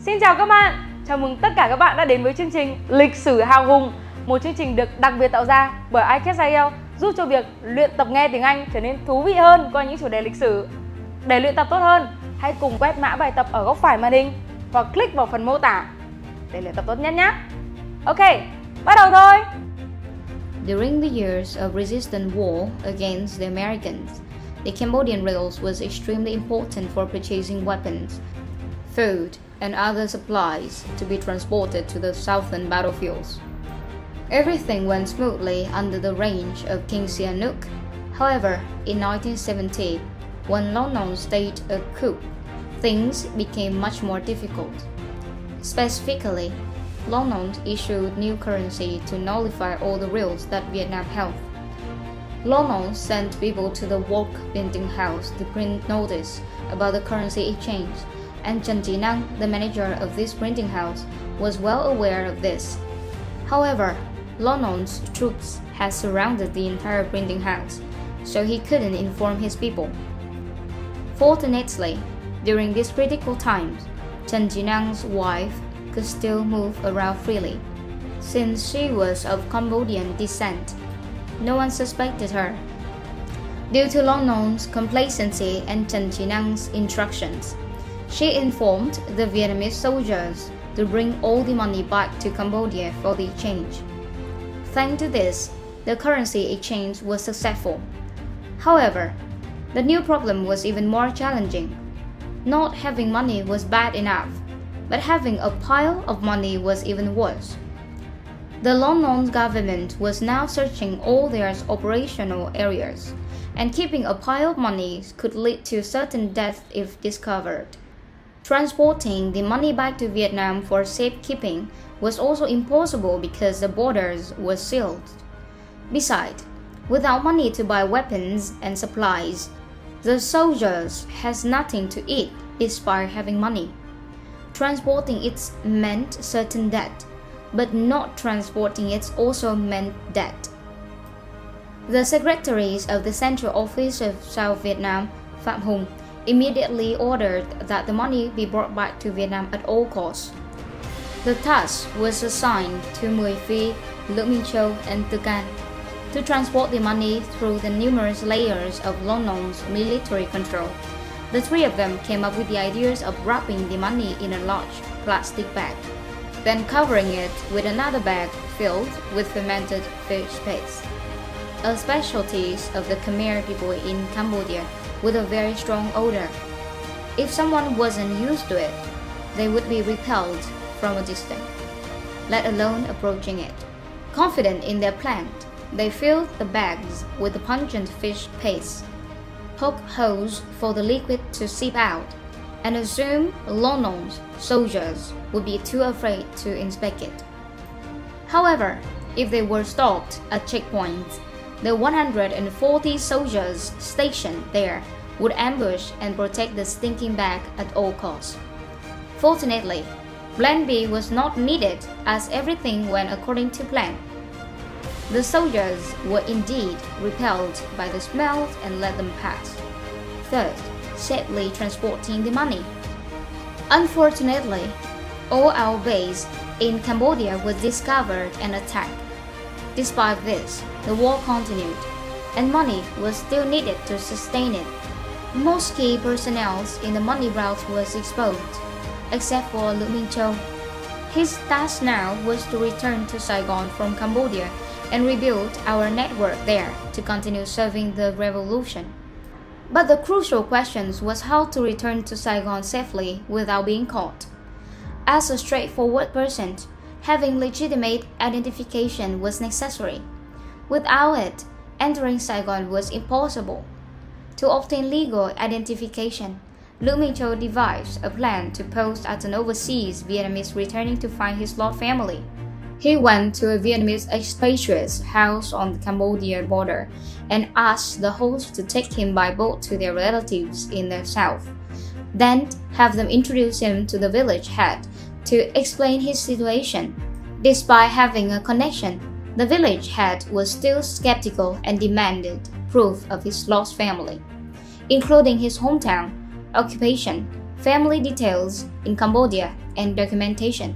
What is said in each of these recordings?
Xin chào các bạn, chào mừng tất cả các bạn đã đến với chương trình Lịch sử hào hùng, một chương trình được đặc biệt tạo ra bởi iCast giúp cho việc luyện tập nghe tiếng Anh trở nên thú vị hơn qua những chủ đề lịch sử. Để luyện tập tốt hơn, hãy cùng quét mã bài tập ở góc phải màn hình hoặc click vào phần mô tả để luyện tập tốt nhất nhé. Ok, bắt đầu thôi! During the years of resistance war against the Americans, the Cambodian rails was extremely important for purchasing weapons, food, and other supplies to be transported to the southern battlefields. Everything went smoothly under the reign of King Sihanouk. However, in 1970, when Lon Nol staged a coup, things became much more difficult. Specifically, Lon Nol issued new currency to nullify all the rails that Vietnam held. Lon Nol sent people to the work printing house to print notice about the currency exchange, and Trần Trí Năng, the manager of this printing house, was well aware of this. However, Lon Nol's troops had surrounded the entire printing house, so he couldn't inform his people. Fortunately, during these critical times, Trần Trí Nang's wife could still move around freely. Since she was of Cambodian descent, no one suspected her. Due to Lon Nol's complacency and Trần Trí Nang's instructions, she informed the Vietnamese soldiers to bring all the money back to Cambodia for the exchange. Thanks to this, the currency exchange was successful. However, the new problem was even more challenging. Not having money was bad enough, but having a pile of money was even worse. The Lon Nol government was now searching all their operational areas, and keeping a pile of money could lead to certain death if discovered. Transporting the money back to Vietnam for safekeeping was also impossible because the borders were sealed. Besides, without money to buy weapons and supplies, the soldiers had nothing to eat despite having money. Transporting it meant certain debt, but not transporting it also meant debt. The secretaries of the Central Office of South Vietnam, Phạm Hùng, immediately ordered that the money be brought back to Vietnam at all costs. The task was assigned to Mười Phi, Lữ Minh Châu, and Tư Can to transport the money through the numerous layers of Lon Nol's military control. The three of them came up with the ideas of wrapping the money in a large plastic bag, then covering it with another bag filled with fermented fish paste, a specialty of the Khmer people in Cambodia with a very strong odor. If someone wasn't used to it, they would be repelled from a distance, let alone approaching it. Confident in their plan, they filled the bags with the pungent fish paste, poked holes for the liquid to seep out, and assumed Lon Nol's soldiers would be too afraid to inspect it. However, if they were stopped at checkpoints, the 140 soldiers stationed there would ambush and protect the stinking bag at all costs. Fortunately, Plan B was not needed as everything went according to plan. The soldiers were indeed repelled by the smell and let them pass, thus safely transporting the money. Unfortunately, all our base in Cambodia was discovered and attacked. Despite this, the war continued, and money was still needed to sustain it. Most key personnel in the money route was exposed, except for Lữ Minh Châu. His task now was to return to Saigon from Cambodia and rebuild our network there to continue serving the revolution. But the crucial question was how to return to Saigon safely without being caught. As a straightforward person, having legitimate identification was necessary. Without it, entering Saigon was impossible. To obtain legal identification, Lữ Minh Châu devised a plan to pose as an overseas Vietnamese returning to find his lost family. He went to a Vietnamese expatriate's house on the Cambodian border and asked the host to take him by boat to their relatives in the south, then have them introduce him to the village head to explain his situation. Despite having a connection, the village head was still skeptical and demanded proof of his lost family, including his hometown, occupation, family details in Cambodia, and documentation.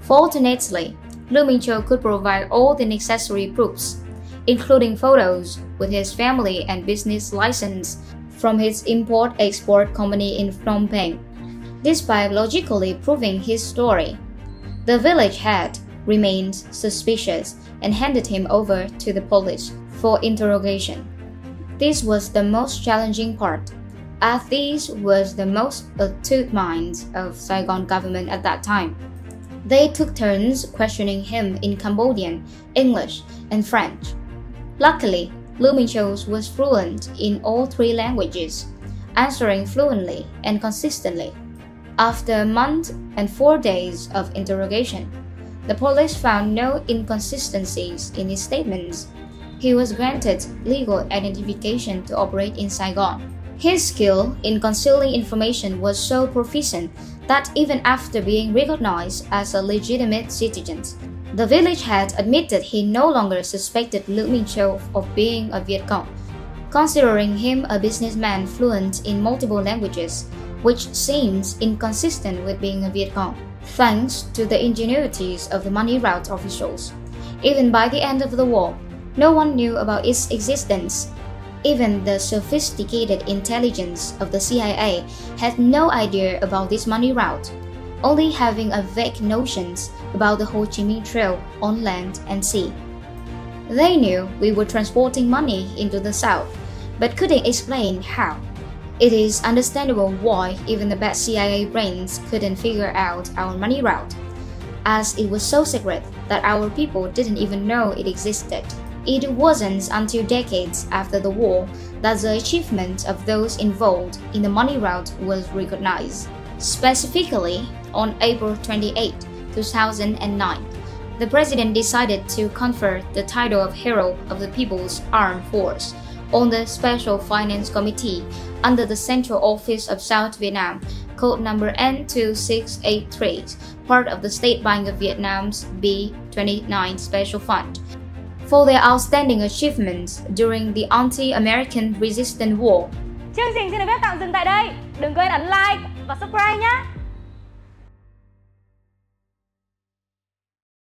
Fortunately, Lu Mingqiu could provide all the necessary proofs, including photos with his family and business license from his import-export company in Phnom Penh. Despite logically proving his story, the village head remained suspicious and handed him over to the police for interrogation. This was the most challenging part, as these was the most astute minds of Saigon government at that time. They took turns questioning him in Cambodian, English, and French. Luckily, Lu Mingqiu was fluent in all three languages, answering fluently and consistently. After a month and 4 days of interrogation, the police found no inconsistencies in his statements. He was granted legal identification to operate in Saigon. His skill in concealing information was so proficient that even after being recognized as a legitimate citizen, the village head admitted he no longer suspected Lu Mingqiu of being a Viet Cong, considering him a businessman fluent in multiple languages, which seems inconsistent with being a Viet Cong. Thanks to the ingenuities of the money route officials, even by the end of the war, no one knew about its existence. Even the sophisticated intelligence of the CIA had no idea about this money route, only having a vague notions about the Ho Chi Minh Trail on land and sea. They knew we were transporting money into the south, but couldn't explain how. It is understandable why even the best CIA brains couldn't figure out our money route, as it was so secret that our people didn't even know it existed. It wasn't until decades after the war that the achievement of those involved in the money route was recognized. Specifically, on April 28, 2009, the president decided to confer the title of Hero of the People's Armed Force on the Special Finance Committee under the Central Office of South Vietnam, code number N2683, part of the State Bank of Vietnam's B-29 Special Fund, for their outstanding achievements during the anti-American resistance war. Chương trình xin được phép tạm dừng tại đây. Đừng quên ấn like và subscribe nhé.